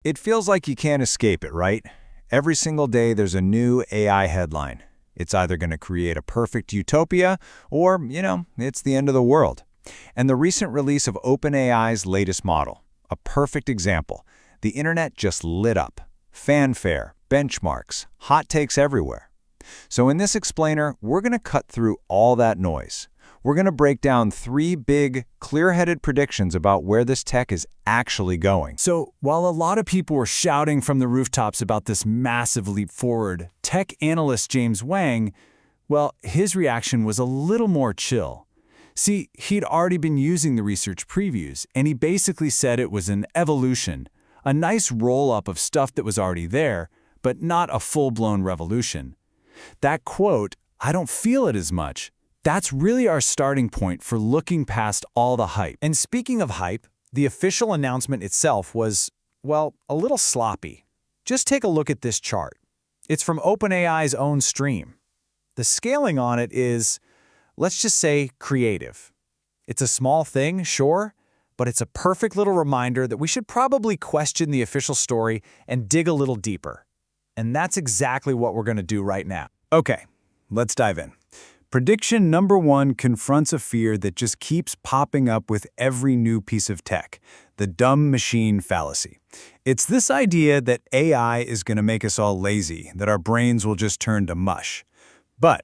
It feels like you can't escape it, right? Every single day there's a new AI headline. It's either going to create a perfect utopia or, it's the end of the world. And the recent release of OpenAI's latest model, a perfect example. The internet just lit up. Fanfare, benchmarks, hot takes everywhere. So in this explainer, we're going to cut through all that noise. We're going to break down 3 big, clear-headed predictions about where this tech is actually going. So, while a lot of people were shouting from the rooftops about this massive leap forward, tech analyst James Wang, well, his reaction was a little more chill. See, he'd already been using the research previews, and he basically said it was an evolution, a nice roll-up of stuff that was already there, but not a full-blown revolution. That quote, "I don't feel it as much," that's really our starting point for looking past all the hype. And speaking of hype, the official announcement itself was, well, a little sloppy. Just take a look at this chart. It's from OpenAI's own stream. The scaling on it is, let's just say, creative. It's a small thing, sure, but it's a perfect little reminder that we should probably question the official story and dig a little deeper. And that's exactly what we're going to do right now. Okay, let's dive in. Prediction number 1 confronts a fear that just keeps popping up with every new piece of tech, the dumb machine fallacy. It's this idea that AI is going to make us all lazy, that our brains will just turn to mush. But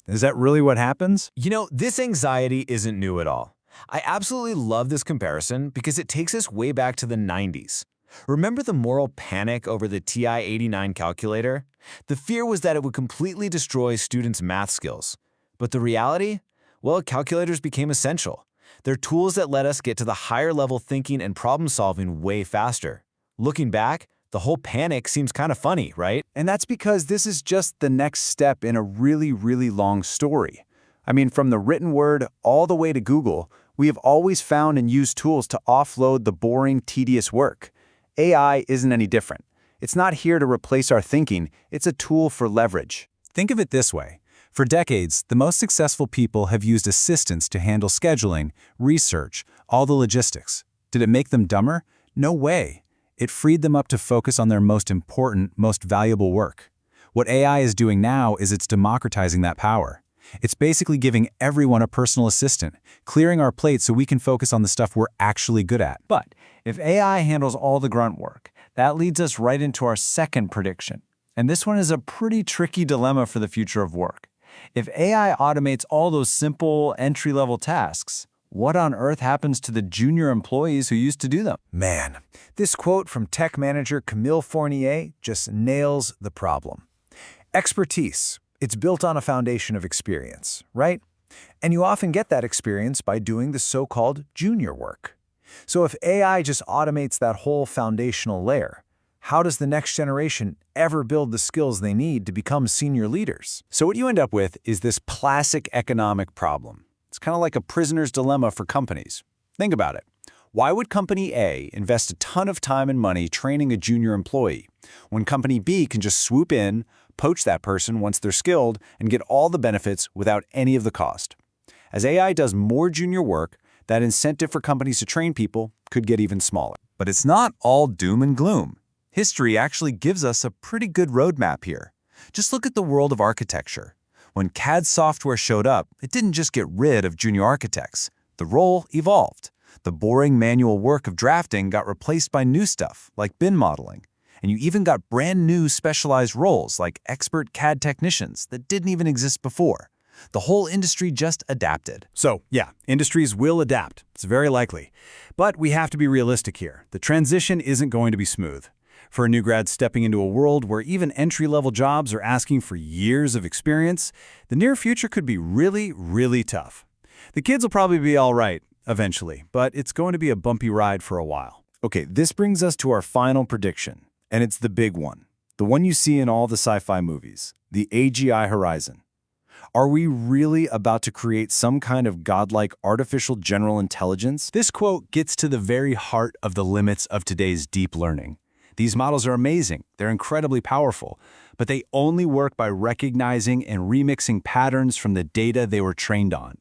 is that really what happens? This anxiety isn't new at all. I absolutely love this comparison because it takes us way back to the 90s. Remember the moral panic over the TI-89 calculator? The fear was that it would completely destroy students' math skills. But the reality? Well, calculators became essential. They're tools that let us get to the higher level thinking and problem solving way faster. Looking back, the whole panic seems kind of funny, right? And that's because this is just the next step in a really, really long story. I mean, from the written word all the way to Google, we have always found and used tools to offload the boring, tedious work. AI isn't any different. It's not here to replace our thinking, it's a tool for leverage. Think of it this way. For decades, the most successful people have used assistants to handle scheduling, research, all the logistics. Did it make them dumber? No way. It freed them up to focus on their most important, most valuable work. What AI is doing now is it's democratizing that power. It's basically giving everyone a personal assistant, clearing our plate so we can focus on the stuff we're actually good at. But if AI handles all the grunt work, that leads us right into our second prediction. And this one is a pretty tricky dilemma for the future of work. If AI automates all those simple, entry-level tasks, what on earth happens to the junior employees who used to do them? Man, this quote from tech manager Camille Fournier just nails the problem. Expertise. It's built on a foundation of experience, right? And you often get that experience by doing the so-called junior work. So if AI just automates that whole foundational layer, how does the next generation ever build the skills they need to become senior leaders? So what you end up with is this classic economic problem. It's kind of like a prisoner's dilemma for companies. Think about it. Why would Company A invest a ton of time and money training a junior employee when Company B can just swoop in, poach that person once they're skilled, and get all the benefits without any of the cost? As AI does more junior work, that incentive for companies to train people could get even smaller. But it's not all doom and gloom. History actually gives us a pretty good roadmap here. Just look at the world of architecture. When CAD software showed up, it didn't just get rid of junior architects. The role evolved. The boring manual work of drafting got replaced by new stuff, like bin modeling. And you even got brand new specialized roles, like expert CAD technicians, that didn't even exist before. The whole industry just adapted. So, yeah, industries will adapt. It's very likely. But we have to be realistic here. The transition isn't going to be smooth. For a new grad stepping into a world where even entry-level jobs are asking for years of experience, the near future could be really, really tough. The kids will probably be all right eventually, but it's going to be a bumpy ride for a while. Okay, this brings us to our final prediction, and it's the big one. The one you see in all the sci-fi movies, the AGI horizon. Are we really about to create some kind of godlike artificial general intelligence? This quote gets to the very heart of the limits of today's deep learning. These models are amazing, they're incredibly powerful, but they only work by recognizing and remixing patterns from the data they were trained on.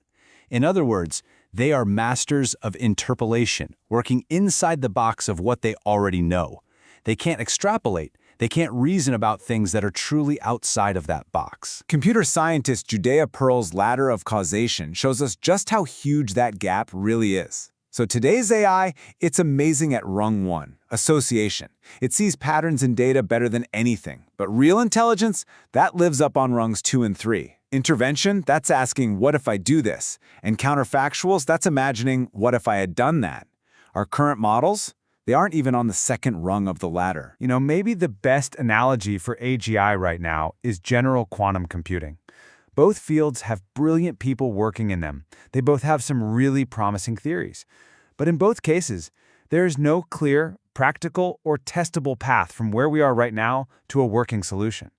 In other words, they are masters of interpolation, working inside the box of what they already know. They can't extrapolate. They can't reason about things that are truly outside of that box. Computer scientist Judea Pearl's ladder of causation shows us just how huge that gap really is. So today's AI, it's amazing at rung 1, association. It sees patterns in data better than anything. But real intelligence, that lives up on rungs 2 and 3. Intervention, that's asking, what if I do this? And counterfactuals, that's imagining, what if I had done that? Our current models, they aren't even on the second rung of the ladder. You know, maybe the best analogy for AGI right now is general quantum computing. Both fields have brilliant people working in them. They both have some really promising theories. But in both cases, there is no clear, practical, or testable path from where we are right now to a working solution.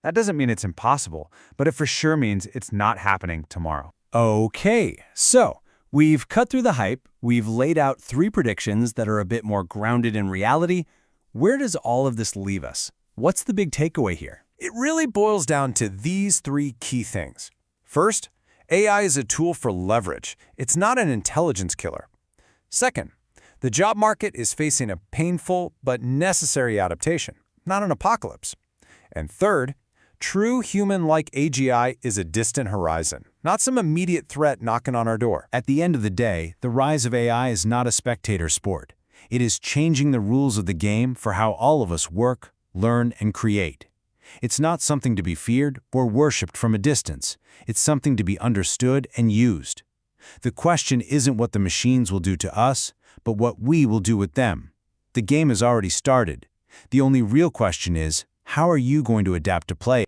That doesn't mean it's impossible, but it for sure means it's not happening tomorrow. Okay, so we've cut through the hype, we've laid out 3 predictions that are a bit more grounded in reality. Where does all of this leave us? What's the big takeaway here? It really boils down to these 3 key things. First, AI is a tool for leverage. It's not an intelligence killer. Second, the job market is facing a painful but necessary adaptation, not an apocalypse. And third, true human-like AGI is a distant horizon, not some immediate threat knocking on our door. At the end of the day, the rise of AI is not a spectator sport. It is changing the rules of the game for how all of us work, learn, and create. It's not something to be feared or worshipped from a distance. It's something to be understood and used. The question isn't what the machines will do to us, but what we will do with them. The game has already started. The only real question is, how are you going to adapt to play?